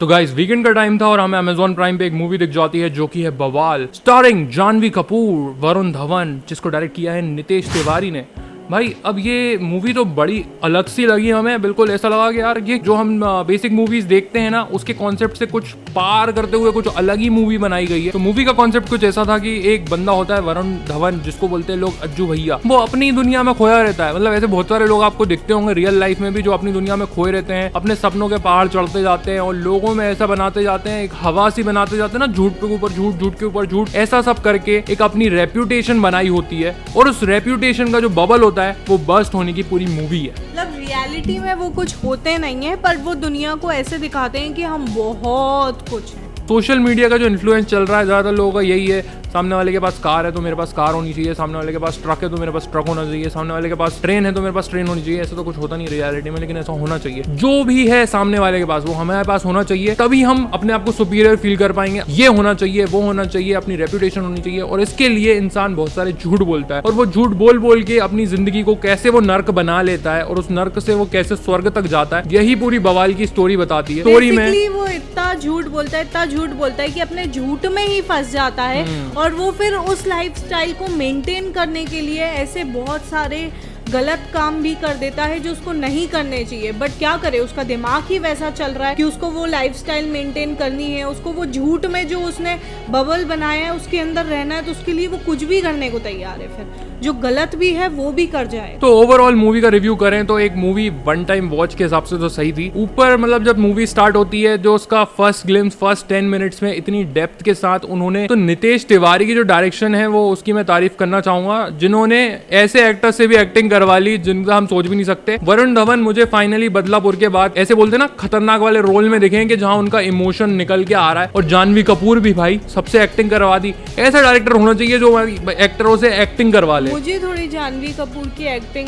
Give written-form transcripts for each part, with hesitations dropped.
तो guys weekend का time था और हमें अमेजॉन प्राइम पे एक मूवी दिख जाती है जो कि है बवाल, स्टारिंग जानवी कपूर, वरुण धवन, जिसको डायरेक्ट किया है नितेश तिवारी ने। भाई अब ये मूवी तो बड़ी अलग सी लगी हमें, बिल्कुल ऐसा लगा कि यार ये जो हम बेसिक मूवीज देखते हैं ना उसके कॉन्सेप्ट से कुछ पार करते हुए कुछ अलग ही मूवी बनाई गई है। तो मूवी का कॉन्सेप्ट कुछ ऐसा था कि एक बंदा होता है वरुण धवन, जिसको बोलते हैं लोग अज्जू भैया, वो अपनी दुनिया में खोया रहता है। मतलब ऐसे बहुत सारे लोग आपको दिखते होंगे रियल लाइफ में भी जो अपनी दुनिया में खोए रहते हैं, अपने सपनों के पहाड़ चढ़ते जाते हैं और लोगों में ऐसा बनाते जाते हैं, एक हवा सी बनाते जाते हैं ना, झूठ के ऊपर झूठ, झूठ के ऊपर झूठ, ऐसा सब करके एक अपनी रेप्यूटेशन बनाई होती है और उस रेप्यूटेशन का जो बबल होता है वो बस्ट होने की पूरी मूवी है। मतलब रियलिटी में वो कुछ होते नहीं है, पर वो दुनिया को ऐसे दिखाते हैं कि हम बहुत कुछ हैं। सोशल मीडिया का जो इन्फ्लुएंस चल रहा है ज़्यादातर लोगों का यही है, सामने वाले के पास कार है तो मेरे पास कार होनी चाहिए, सामने वाले के पास ट्रक है तो मेरे पास ट्रक होना चाहिए, सामने वाले के पास ट्रेन है तो मेरे पास ट्रेन होनी चाहिए। ऐसा तो कुछ होता नहीं रियलिटी में, लेकिन ऐसा होना चाहिए। जो भी है सामने वाले के पास वो हमारे पास होना चाहिए, तभी हम अपने आप को सुपीरियर फील कर पाएंगे। ये होना चाहिए, वो होना चाहिए, अपनी रेप्यूटेशन होनी चाहिए। और इसके लिए इंसान बहुत सारे झूठ बोलता है और वो झूठ बोल बोल के अपनी जिंदगी को कैसे वो नर्क बना लेता है और उस नर्क से वो कैसे स्वर्ग तक जाता है, यही पूरी बवाल की स्टोरी बताती है। स्टोरी में वो इतना झूठ बोलता है, इतना झूठ बोलता है कि अपने झूठ में ही फंस जाता है और वो फिर उस लाइफस्टाइल को मेंटेन करने के लिए ऐसे बहुत सारे गलत काम भी कर देता है जो उसको नहीं करने चाहिए। बट क्या करे, उसका दिमाग ही वैसा चल रहा है कि उसको वो लाइफस्टाइल मेंटेन करनी है, उसको वो झूठ में जो उसने बबल बनाया है उसके अंदर रहना है, तो उसके लिए वो कुछ भी करने को तैयार है। फिर जो गलत भी है वो भी कर जाए। तो ओवरऑल मूवी का रिव्यू करें तो एक मूवी वन टाइम वॉच के हिसाब से तो सही थी। ऊपर मतलब जब मूवी स्टार्ट होती है, जो उसका फर्स्ट ग्लिम्स फर्स्ट 10 मिनट्स में इतनी डेप्थ के साथ उन्होंने, तो नितेश तिवारी की जो डायरेक्शन है वो उसकी मैं तारीफ करना चाहूंगा, जिन्होंने ऐसे एक्टर से भी एक्टिंग करवा ली जिनका हम सोच भी नहीं सकते। वरुण धवन मुझे फाइनली बदलापुर के बाद ऐसे बोलते ना खतरनाक वाले रोल में दिखेंगे जहां उनका इमोशन निकल के आ रहा है। और जानवी कपूर भी भाई सबसे एक्टिंग करवा दी। ऐसा डायरेक्टर होना चाहिए जो एक्टरों से एक्टिंग करवा ले। मुझे थोड़ी जानवी कपूर की एक्टिंग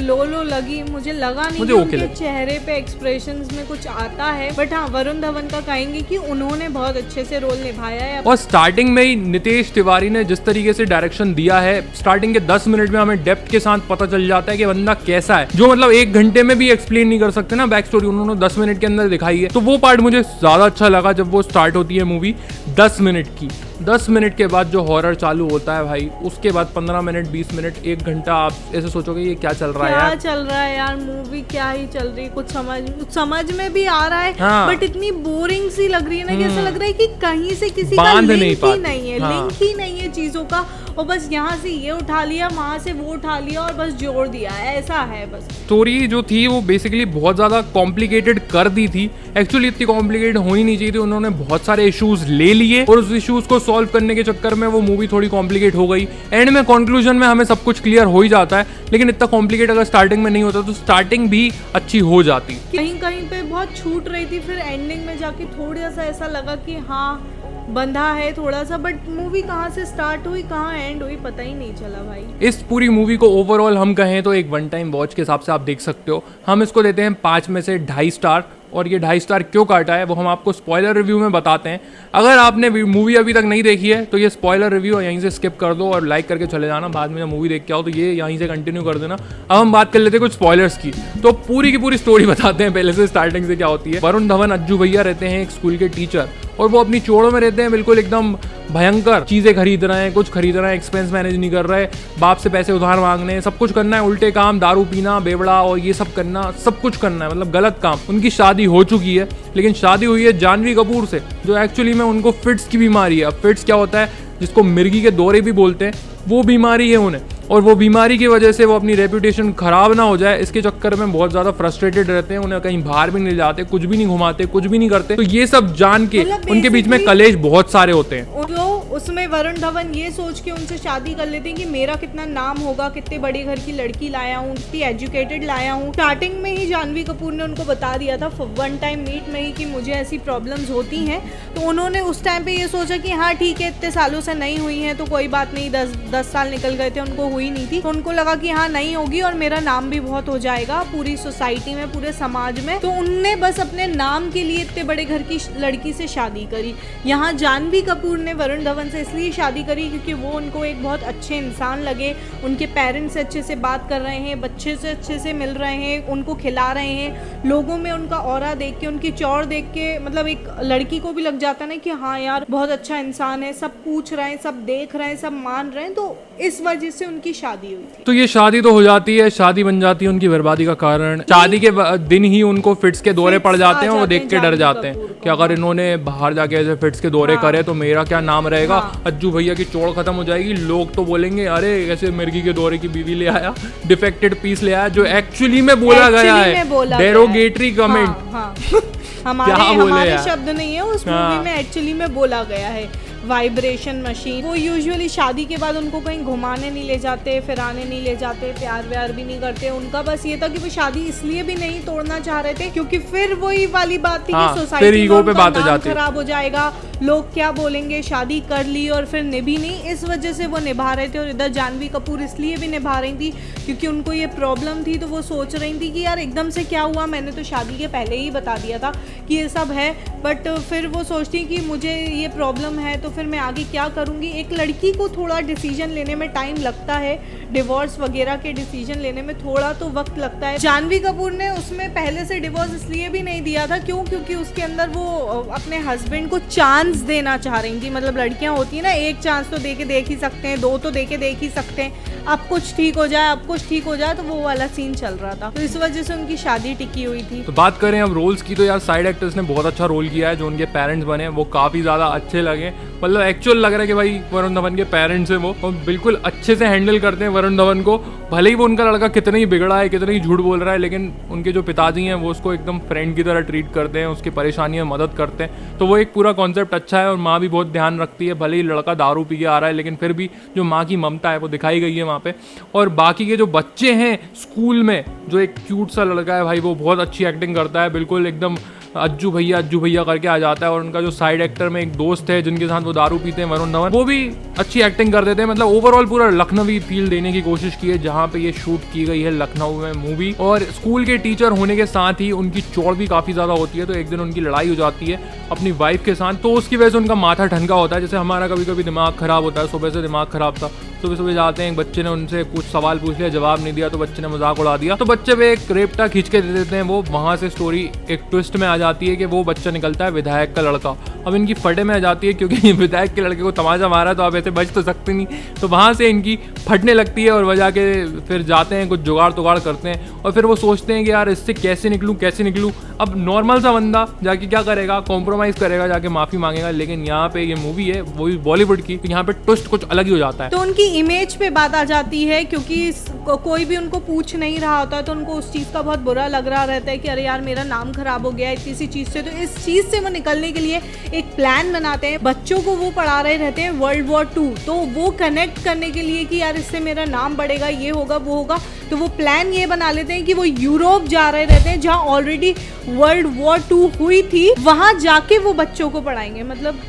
लो लगी, मुझे लगा नहीं कि उनके चेहरे पे एक्सप्रेशंस में कुछ आता है। बट हाँ, वरुण धवन का कहेंगे कि उन्होंने बहुत अच्छे से रोल निभाया है। और स्टार्टिंग में ही नितेश तिवारी ने जिस तरीके से डायरेक्शन दिया है, स्टार्टिंग के 10 मिनट में हमें डेप्थ के साथ पता चल जाता है कि बंदा कैसा है, जो मतलब 1 घंटे में भी एक्सप्लेन नहीं कर सकते ना बैक स्टोरी, उन्होंने 10 मिनट के अंदर दिखाई है। तो वो पार्ट मुझे ज्यादा अच्छा लगा जब वो स्टार्ट होती है मूवी 10 मिनट की। 10 मिनट के बाद जो हॉरर चालू होता है भाई, उसके बाद 15 मिनट 20 मिनट 1 घंटा आप ऐसे सोचोगे ये क्या चल रहा है यार, क्या चल रहा है यार, मूवी क्या ही चल रही है, कुछ समझ में भी आ रहा है। हाँ। बट इतनी बोरिंग सी लग रही है ना कि ऐसा लग रहा है कि कहीं से किसी का बांध लिंक नहीं ही पाते। नहीं है। हाँ। लिंक ही नहीं है चीजों का, और बस यहाँ से ये उठा लिया, वहां से वो उठा लिया और बस जोड़ दिया, ऐसा है बस। स्टोरी जो थी वो बेसिकली बहुत ज़्यादा कॉम्प्लिकेटेड कर दी थी। एक्चुअली इतनी कॉम्प्लिकेटेड होनी नहीं चाहिए थी। उन्होंने बहुत सारे इश्यूज ले लिए और उस इश्यूज को सॉल्व करने के चक्कर में वो मूवी थोड़ी कॉम्प्लिकेट हो गई। एंड में कंक्लूजन में हमें सब कुछ क्लियर हो ही जाता है, लेकिन इतना कॉम्प्लिकेट अगर स्टार्टिंग में नहीं होता तो स्टार्टिंग भी अच्छी हो जाती। कहीं कहीं पे बहुत छूट रही थी, फिर एंडिंग में जाके थोड़ा सा ऐसा लगा कि हाँ बंधा है थोड़ा सा। बट मूवी कहाँ से स्टार्ट हुई कहाँ एंड हुई पता ही नहीं चला भाई। इस पूरी मूवी को ओवरऑल हम कहें तो एक वन टाइम वॉच के हिसाब से आप देख सकते हो, हम इसको देते हैं 5 में से 2.5 स्टार। और ये 2.5 स्टार क्यों काटा है वो हम आपको स्पॉइलर रिव्यू में बताते हैं। अगर आपने मूवी अभी तक नहीं देखी है तो ये स्पॉइलर रिव्यू यहीं से स्किप कर दो और लाइक करके चले जाना। बाद में जब मूवी देख के आओ तो ये यहीं से कंटिन्यू कर देना। अब हम बात कर लेते हैं कुछ स्पॉयलर्स की। तो पूरी की पूरी स्टोरी बताते हैं पहले से, स्टार्टिंग से क्या होती है। वरुण धवन अज्जू भैया रहते हैं एक स्कूल के टीचर, और वो अपनी चोड़ों में रहते हैं, बिल्कुल एकदम भयंकर चीजें खरीद रहे हैं, कुछ खरीद रहे हैं, एक्सपेंस मैनेज नहीं कर रहे, बाप से पैसे उधार मांगने, सब कुछ करना है, उल्टे काम, दारू पीना, बेवड़ा और ये सब करना, सब कुछ करना है, मतलब गलत काम। उनकी शादी हो चुकी है, लेकिन शादी हुई है जानवी कपूर से, जो एक्चुअली में उनको फिट्स की बीमारी है। अब फिट्स क्या होता है, जिसको मिर्गी के दौरे भी बोलते हैं, वो बीमारी है उन्हें। और वो बीमारी की वजह से वो अपनी रेप्यूटेशन खराब ना हो जाए, इसके चक्कर में बहुत ज्यादा फ्रस्ट्रेटेड रहते हैं। उन्हें कहीं बाहर भी नहीं जाते, कुछ भी नहीं घुमाते, कुछ भी नहीं करते। तो ये सब जान के उनके बीच में कलेश बहुत सारे होते हैं। जो उसमें वरुण धवन ये सोच के उनसे शादी कर लेते हैं कि मेरा कितना नाम होगा, कितने बड़े घर की लड़की लाया हूँ, कितनी एजुकेटेड लाया हूँ। स्टार्टिंग में ही जानवी कपूर ने उनको बता दिया था वन टाइम मीट में ही कि मुझे ऐसी प्रॉब्लम्स होती हैं। तो उन्होंने उस टाइम पे ये सोचा कि हाँ ठीक है, इतने सालों से नहीं हुई है तो कोई बात नहीं, 10 साल निकल गए थे उनको हुई नहीं थी, तो उनको लगा कि हाँ नहीं होगी और मेरा नाम भी बहुत हो जाएगा पूरी सोसाइटी में, पूरे समाज में। तो उनने बस अपने नाम के लिए इतने बड़े घर की लड़की से शादी करी। यहाँ जानवी कपूर ने वरुण धवन धवन से इसलिए शादी करी क्योंकि वो उनको एक बहुत अच्छे इंसान लगे, उनके पेरेंट्स से अच्छे से बात कर रहे हैं, बच्चे से अच्छे से मिल रहे हैं, उनको खिला रहे हैं, लोगों में उनका ऑरा देख के, उनकी चौड़ देख के मतलब एक लड़की को भी लग जाता है ना कि हाँ यार बहुत अच्छा इंसान है, सब पूछ रहे हैं, सब देख रहे हैं, सब मान रहे हैं, तो इस वजह से उनकी शादी हुई थी। तो ये शादी तो हो जाती है, शादी बन जाती है उनकी बर्बादी का कारण। शादी के दिन ही उनको फिट्स के दौरे पड़ जाते हैं, वो देख के डर जाते हैं कि अगर इन्होंने बाहर जाके ऐसे फिट्स के दौरे करे तो मेरा क्या नाम रहेगा, अज्जू भैया की चौड़ खत्म हो जाएगी, लोग तो बोलेंगे अरे ऐसे मिर्गी के दौरे की बीवी ले आया, डिफेक्टेड पीस ले आया, जो एक्चुअली में बोला गया है, डेरोगेटरी कमेंट। हमारे शब्द नहीं है, उस मूवी में एक्चुअली में बोला गया है वाइब्रेशन मशीन। वो यूजुअली शादी के बाद उनको कहीं घुमाने नहीं ले जाते, फिराने नहीं ले जाते, प्यार व्यार भी नहीं करते। उनका बस ये था कि वो शादी इसलिए भी नहीं तोड़ना चाह रहे थे क्योंकि फिर वही वाली बात थी कि सोसाइटी में उनका नाम खराब हो जाएगा, लोग क्या बोलेंगे, शादी कर ली और फिर निभी नहीं, इस वजह से वो निभा रहे थे। और इधर जानवी कपूर इसलिए भी निभा रही थी क्योंकि उनको ये प्रॉब्लम थी, तो वो सोच रही थी कि यार एकदम से क्या हुआ, मैंने तो शादी के पहले ही बता दिया था कि ये सब है, बट फिर वो सोचती कि मुझे ये प्रॉब्लम है तो फिर मैं आगे क्या करूँगी। एक लड़की को थोड़ा डिसीजन लेने में टाइम लगता है, डिवोर्स वगैरह के डिसीजन लेने में थोड़ा तो वक्त लगता है। जानवी कपूर ने उसमें पहले से डिवोर्स इसलिए भी नहीं दिया था क्योंकि उसके अंदर वो अपने हस्बैंड को चांस देना चाह रही थी। मतलब लड़कियां होती है ना, एक चांस तो दे के देख ही सकते हैं, दो तो दे के देख ही सकते हैं, अब कुछ ठीक हो जाए, अब कुछ ठीक हो जाए, तो वो वाला सीन चल रहा था, तो इस वजह से उनकी शादी टिकी हुई थी। तो बात करें अब रोल्स की, तो यार साइड एक्टर्स ने बहुत अच्छा रोल किया है। जो उनके पेरेंट्स बने वो काफ़ी ज़्यादा अच्छे लगे, मतलब एक्चुअल लग रहा है कि भाई वरुण धवन के पेरेंट्स हैं वो, और बिल्कुल अच्छे से हैंडल करते हैं वरुण धवन को। भले ही वो उनका लड़का कितना ही बिगड़ा है, कितना ही झूठ बोल रहा है, लेकिन उनके जो पिताजी हैं वो उसको एकदम फ्रेंड की तरह ट्रीट करते हैं, उसकी परेशानियों में मदद करते हैं। तो वो एक पूरा कॉन्सेप्ट अच्छा है, और माँ भी बहुत ध्यान रखती है। भले ही लड़का दारू पी के आ रहा है, लेकिन फिर भी जो माँ की ममता है वो दिखाई गई है वहाँ पे। और बाकी के जो बच्चे हैं स्कूल में, जो एक क्यूट सा लड़का है भाई, वो बहुत अच्छी एक्टिंग करता है, बिल्कुल एकदम अज्जू भैया करके आ जाता है। और उनका जो साइड एक्टर में एक दोस्त है जिनके साथ वो दारू पीते हैं, वरुण धवन, वो भी अच्छी एक्टिंग कर देते हैं। मतलब ओवरऑल पूरा लखनवी फील देने की कोशिश की है जहाँ पे ये शूट की गई है लखनऊ में मूवी। और स्कूल के टीचर होने के साथ ही उनकी चौड़ भी काफ़ी ज़्यादा होती है। तो एक दिन उनकी लड़ाई हो जाती है अपनी वाइफ के साथ, तो उसकी वजह से उनका माथा ठनका होता है। जैसे हमारा कभी कभी दिमाग खराब होता है, सुबह से दिमाग खराब था, सुबह सुबह जाते हैं, एक बच्चे ने उनसे कुछ सवाल पूछ लिया, जवाब नहीं दिया, तो बच्चे ने मजाक उड़ा दिया, तो बच्चे पे एक रेपटा खींच के दे देते हैं। वो वहाँ से स्टोरी एक ट्विस्ट में आ जाती है कि वो बच्चा निकलता है विधायक का लड़का। अब इनकी फटे में आ जाती है क्योंकि विधायक के लड़के को तमाचा मारा, तो आप ऐसे बच तो सकते नहीं, तो वहाँ से इनकी फटने लगती है। और वजह के फिर जाते हैं, कुछ जुगाड़ तुगाड़ करते हैं, और फिर वो सोचते हैं कि यार इससे कैसे निकलूँ। अब नॉर्मल सा बंदा जाके क्या करेगा, कॉम्प्रोमाइज़ करेगा, जाके माफ़ी मांगेगा। लेकिन यहाँ पे ये मूवी है वो भी बॉलीवुड की, तो यहाँ पे ट्विस्ट कुछ अलग ही हो जाता है। तो उनकी इमेज पे बात आ जाती है क्योंकि कोई भी उनको पूछ नहीं रहा होता है, तो उनको उस चीज़ का बहुत बुरा लग रहा रहता है कि अरे यार मेरा नाम खराब हो गया इतनी सी चीज़ से। तो इस चीज़ से वो निकलने के लिए एक प्लान बनाते हैं। बच्चों को वो पढ़ा रहे रहते हैं वर्ल्ड वॉर 2, तो वो कनेक्ट करने के लिए कि यार इससे मेरा नाम बढ़ेगा, ये होगा वो होगा, तो वो प्लान ये बना लेते हैं कि वो यूरोप जा रहे रहते हैं जहाँ ऑलरेडी वर्ल्ड वॉर 2 हुई थी, वहाँ जाके वो बच्चों को पढ़ाएंगे। मतलब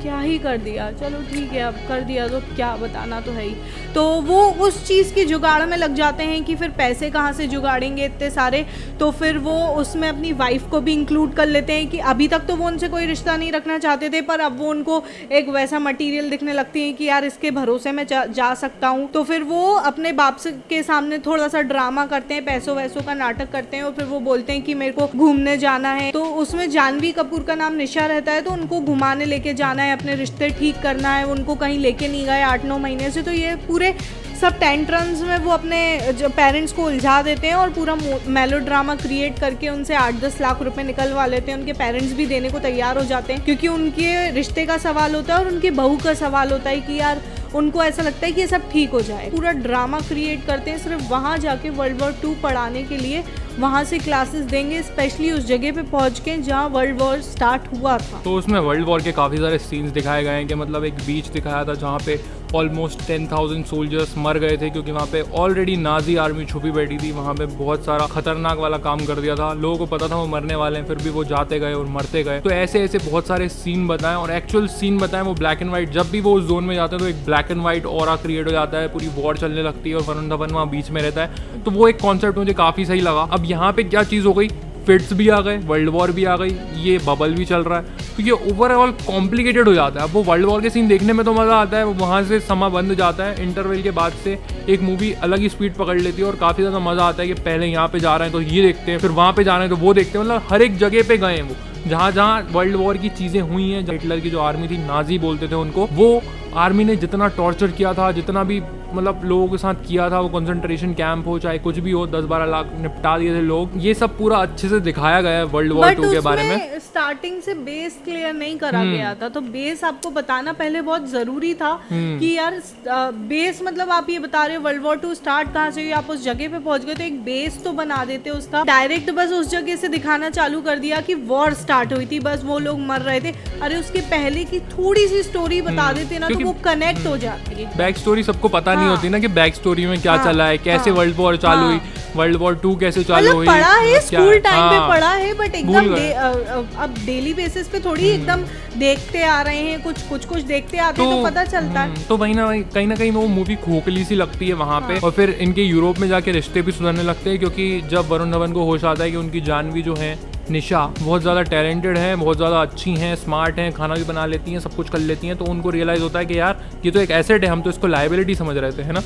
क्या ही कर दिया, चलो ठीक है, अब कर दिया तो क्या बताना तो है ही। तो वो उस चीज़ की जुगाड़ में लग जाते हैं कि फिर पैसे कहाँ से जुगाड़ेंगे इतने सारे, तो फिर वो उसमें अपनी वाइफ को भी इंक्लूड कर लेते हैं कि अभी तक तो वो उनसे कोई रिश्ता नहीं रखना चाहते थे, पर अब वो उनको एक वैसा मटेरियल दिखने लगती है कि यार इसके भरोसे में जा सकता हूँ। तो फिर वो अपने बाप के सामने थोड़ा सा ड्रामा करते हैं, पैसों वैसों का नाटक करते हैं, और फिर वो बोलते हैं कि मेरे को घूमने जाना है। तो उसमें जानवी कपूर का नाम निशा रहता है, तो उनको घुमाने लेके जाना है, अपने रिश्ते ठीक करना है, उनको कहीं लेके नहीं गए 8-9 महीने से। तो ये पूरे सब टेंट्रम्स में वो अपने जो पेरेंट्स को उलझा देते हैं और पूरा मेलोड्रामा क्रिएट करके उनसे 8-10 लाख रुपए निकलवा लेते हैं। उनके पेरेंट्स भी देने को तैयार हो जाते हैं क्योंकि उनके रिश्ते का सवाल होता है और उनके बहू का सवाल होता है कि यार उनको ऐसा लगता है कि ये सब ठीक हो जाए। पूरा ड्रामा क्रिएट करते हैं सिर्फ वहाँ जाके वर्ल्ड वॉर 2 पढ़ाने के लिए, वहाँ से क्लासेस देंगे, स्पेशली उस जगह पे पहुँच के जहाँ वर्ल्ड वॉर स्टार्ट हुआ था। तो उसमें वर्ल्ड वॉर के काफ़ी सारे सीन्स दिखाए गए हैं कि मतलब एक बीच दिखाया था जहाँ पे ऑलमोस्ट 10,000 सोल्जर्स मर गए थे क्योंकि वहाँ पे ऑलरेडी नाजी आर्मी छुपी बैठी थी। वहाँ पे बहुत सारा खतरनाक वाला काम कर दिया था, लोगों को पता था वो मरने वाले हैं, फिर भी वो जाते गए और मरते गए। तो ऐसे ऐसे बहुत सारे सीन बताएं, और एक्चुअल सीन बताएं वो ब्लैक एंड व्हाइट। जब भी वो उस जोन में जाते हैं तो एक black and white aura create हो जाता है, पूरी वॉर चलने लगती है और वरुण धवन वहाँ बीच में रहता है। तो वो एक कॉन्सेप्ट मुझे काफ़ी सही लगा। अब यहाँ पे क्या चीज़ हो गई, फिट्स भी आ गए, वर्ल्ड वॉर भी आ गई, ये बबल भी चल रहा है, तो ये ओवरऑल कॉम्प्लिकेटेड हो जाता है। अब वो वर्ल्ड वॉर के सीन देखने में तो मज़ा आता है, वहाँ से समा बंद जाता है, इंटरवल के बाद से एक मूवी अलग ही स्पीड पकड़ लेती है और काफ़ी ज़्यादा मज़ा आता है कि पहले यहाँ पे जा रहे हैं तो ये देखते हैं, फिर वहाँ पे जा रहे हैं तो वो देखते हैं, मतलब हर एक जगह पे गए हैं वो, जहाँ जहाँ वर्ल्ड वॉर की चीज़ें हुई हैं। हिटलर की जो आर्मी थी, नाजी बोलते थे उनको, वो आर्मी ने जितना टॉर्चर किया था, जितना भी मतलब लोगों के साथ किया था, वो कंसंट्रेशन कैंप हो चाहे कुछ भी हो, 10-12 लाख निपटा दिए थे लोग, ये सब पूरा अच्छे से दिखाया गया है वर्ल्ड वॉर 2 के बारे में। स्टार्टिंग से बेस क्लियर नहीं करा गया था, तो बेस आपको बताना पहले बहुत जरूरी था कि यार बेस मतलब आप ये बता रहे हो वर्ल्ड वॉर 2 स्टार्ट कहाँ से हुई, आप उस जगह पे पहुंच गए तो एक बेस तो बना देते उसका। डायरेक्ट बस उस जगह से दिखाना चालू कर दिया कि वॉर स्टार्ट हुई थी, बस वो लोग मर रहे थे। अरे उसके पहले की थोड़ी सी स्टोरी बता देते ना तो वो कनेक्ट हो जाती है। बैक स्टोरी सबको पता नहीं होती ना कि बैक स्टोरी में क्या चला है, कैसे वर्ल्ड वॉर चालू हुई, वर्ल्ड वॉर 2 कैसे चालू हुई, पढ़ा है स्कूल टाइम पे पढ़ा है, बट एकदम अब डेली बेसिस पे थोड़ी एकदम देखते आ रहे हैं, कुछ देखते आते तो पता चलता है। तो वही ना कहीं ना कहीं वो मूवी खोखली सी लगती है वहाँ पे, और फिर इनके यूरोप में जाके रिश्ते भी सुधरने लगते हैं, क्योंकि जब वरुण धवन को होश आता है कि उनकी जानवी जो है निशा बहुत ज़्यादा टैलेंटेड है, बहुत ज़्यादा अच्छी हैं, स्मार्ट हैं, खाना भी बना लेती हैं, सब कुछ कर लेती हैं, तो उनको रियलाइज़ होता है कि यार ये तो एक एसेट है, हम तो इसको लायबिलिटी समझ रहे थे, है ना।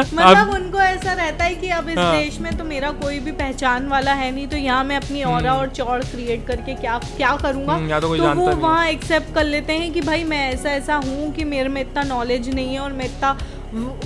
मतलब उनको ऐसा रहता है कि अब इस देश में तो मेरा कोई भी पहचान वाला है नहीं, तो यहाँ मैं अपनी ऑरा और चौड़ क्रिएट करके क्या करूँगा, तो वो वहाँ एक्सेप्ट कर लेते हैं कि भाई मैं ऐसा हूँ कि मेरे में इतना नॉलेज नहीं है और मैं इतना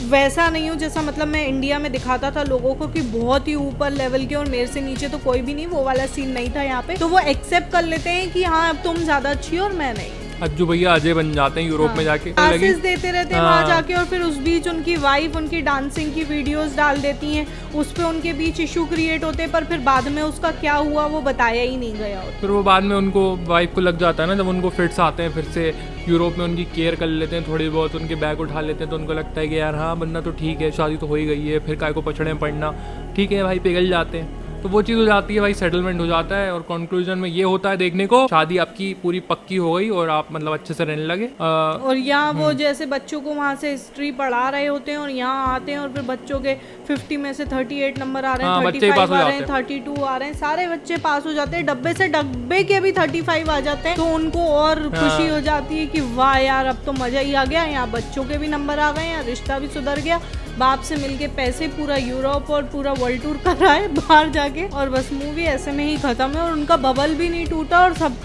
वैसा नहीं हूँ जैसा मतलब मैं इंडिया में दिखाता था लोगों को कि बहुत ही ऊपर लेवल के और मेरे से नीचे तो कोई भी नहीं, वो वाला सीन नहीं था यहाँ पे। तो वो एक्सेप्ट कर लेते हैं कि हाँ अब तुम ज्यादा अच्छी हो और मैं नहीं। अज्जू भैया अजय बन जाते हैं यूरोप में जाके, क्लासेस देते रहते हैं वहाँ जाके, और फिर उस बीच उनकी वाइफ उनकी डांसिंग की वीडियोस डाल देती हैं, उस पे उनके बीच इशू क्रिएट होते हैं, पर फिर बाद में उसका क्या हुआ वो बताया ही नहीं गया। फिर वो बाद में उनको वाइफ को लग जाता है ना, जब उनको फिट्स आते हैं, फिर से यूरोप में उनकी केयर कर लेते हैं, थोड़ी बहुत उनके बैग उठा लेते हैं, तो उनको लगता है कि यार हाँ बनना तो ठीक है, शादी तो हो ही गई है, फिर काय को पछड़े पड़ना, ठीक है भाई, पिघल जाते हैं, तो वो चीज़ हो जाती है भाई, सेटलमेंट हो जाता है, और कंक्लूजन में ये होता है देखने को, शादी आपकी पूरी पक्की हो गई और आप मतलब अच्छे से रहने लगे। और यहाँ वो जैसे बच्चों को वहाँ से हिस्ट्री पढ़ा रहे होते हैं और यहाँ आते हैं और फिर बच्चों के 50 में से 38 नंबर आ रहे हैं, 35 आ रहे हैं, 32 आ रहे हैं, सारे बच्चे पास हो जाते हैं, डब्बे से डब्बे के भी 35 आ जाते हैं, तो उनको और खुशी हो जाती है कि वाह यार अब तो मजा ही आ गया, यहाँ बच्चों के भी नंबर आ गए, यहाँ रिश्ता भी सुधर गया, बाप से मिलके पैसे पूरा यूरोप और पूरा वर्ल्ड टूर कर रहा है बाहर जाके, और बस मूवी ऐसे में ही खत्म है। और उनका बबल भी नहीं टूटा और सब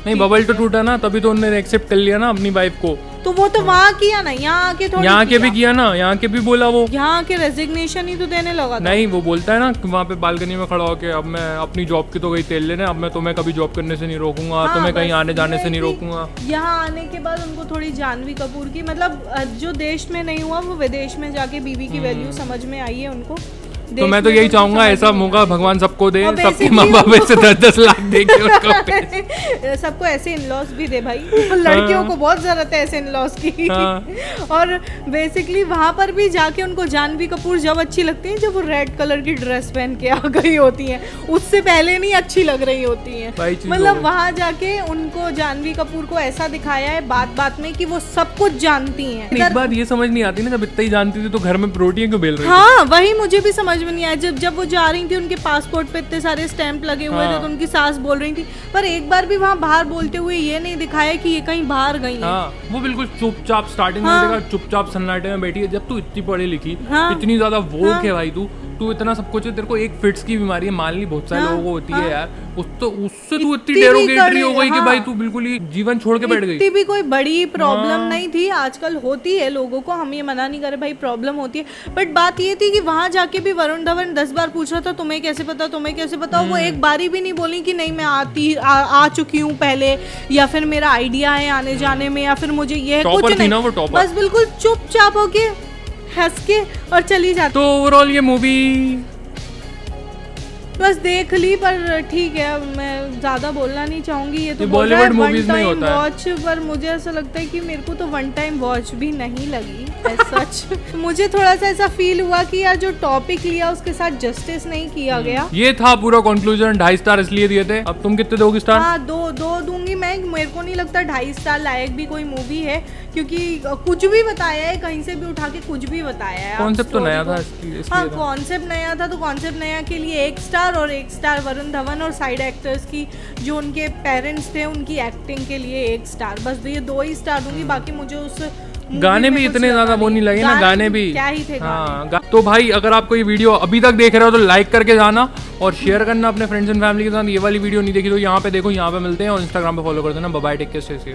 नहीं, बबल तो टूटा ना, तभी तो उन्होंने एक्सेप्ट कर लिया ना अपनी वाइफ को, तो वो तो वहाँ किया ना, यहाँ आके थोड़ी यहाँ के भी किया ना, यहाँ के भी बोला, वो यहाँ के रेजिग्नेशन ही तो देने लगा था। नहीं, वो बोलता है ना वहाँ पे बालकनी में खड़ा होके, अब मैं अपनी जॉब की तो गई तेल लेने, अब मैं तुम्हें कभी जॉब करने से नहीं रोकूंगा, हाँ, तुम्हें कहीं आने जाने से नहीं रोकूंगा। यहाँ आने के बाद उनको थोड़ी जानवी कपूर की मतलब जो देश में नहीं हुआ वो विदेश में जाके बीवी की वैल्यू समझ में आई है उनको। तो मैं तो यही चाहूंगा ऐसा मौका भगवान सबको दे, सबके माँ बाप ऐसे 10-10 लाख दे के उनको सबको ऐसे इन-लॉज भी दे भाई, लड़कियों को बहुत जरूरत है ऐसे इन-लॉज की। और बेसिकली वहाँ पर भी जाके उनको जानवी कपूर जब अच्छी लगती है जब वो रेड कलर की ड्रेस पहन के आ गई होती हैं, उससे पहले नहीं अच्छी लग रही होती हैं। मतलब वहाँ जाके उनको जानवी कपूर को ऐसा दिखाया है बात बात में कि वो सब कुछ जानती हैं। एक बात ये समझ नहीं आती ना, जब इतना ही जानती थी तो घर में प्रोटीन क्यों बेल रही? हाँ वही मुझे भी समझ में नहीं आया, जब वो जा रही थी उनके पासपोर्ट पे इतने सारे स्टैंप लगे हुए थे तो उनकी सास बोल रही थी, पर एक बार भी वहाँ बाहर बोलते हुए ये नहीं दिखाया कि ये कहीं बाहर गई है। वो बिल्कुल चुपचाप स्टार्टिंग में देखा, चुपचाप सन्नाटे में बैठी है। जब तू इतनी पढ़ी लिखी, इतनी ज्यादा वोक है भाई, तू इतना सब कुछ है, तेरे को एक फिट्स की बीमारी है मान ली, बहुत सारे लोगों को होती है यार, उससे तू इतनी डेरोगेटरी हो गई कि भाई तू बिल्कुल ही जीवन छोड़ के बैठ गई। इतनी भी कोई बड़ी प्रॉब्लम नहीं थी, आजकल होती है लोगों को, हम ये मना नहीं कर रहे भाई प्रॉब्लम होती है, बट बात ये थी कि वहां जाके भी वरुण धवन 10 बार पूछ रहा था तुम्हें कैसे पता, तुम्हें कैसे पता, वो एक बारी भी नहीं बोली कि नहीं मैं आ चुकी हूँ पहले, या फिर मेरा आइडिया है आने जाने में, या फिर मुझे ये कुछ नहीं, बस बिल्कुल चुपचाप होके हंस के और चली जाती। तो ओवरऑल ये मूवी बस देख ली, पर ठीक है मैं ज्यादा बोलना नहीं चाहूंगी, ये तो बॉलीवुड मूवीज में होता है वॉच, पर मुझे ऐसा लगता है कि मेरे को तो वन टाइम वॉच भी नहीं लगी। सच मुझे थोड़ा सा ऐसा फील हुआ कि यार जो टॉपिक लिया उसके साथ जस्टिस नहीं किया गया। ये था पूरा कंक्लूजन, 2.5 स्टार इसलिए दिए थे। अब तुम कितने दोगे स्टार? हाँ, दो दूंगी मैं। मेरे को नहीं लगता 2.5 स्टार लायक भी कोई मूवी है, क्योंकि कुछ भी बताया है, कहीं से भी उठा के कुछ भी बताया है। कॉन्सेप्ट तो नया था हाँ, कॉन्सेप्ट नया था, तो कॉन्सेप्ट नया के लिए 1 स्टार, और 1 स्टार वरुण धवन और साइड एक्टर्स की जो उनके पेरेंट्स थे उनकी एक्टिंग के लिए 1 स्टार। बस ये 2 ही स्टार दूंगी। बाकी मुझे उस गाने भी इतने ज्यादा वो नहीं लगे ना, गाने भी क्या ही थे। हाँ, तो भाई अगर आपको ये वीडियो अभी तक देख रहे हो तो लाइक करके जाना और शेयर करना अपने फ्रेंड्स एंड फैमिली के साथ। ये वाली वीडियो नहीं देखी तो यहाँ पे देखो, यहाँ पे मिलते हैं, और इंस्टाग्राम पे फॉलो कर देना। Bye bye, take care, stay safe.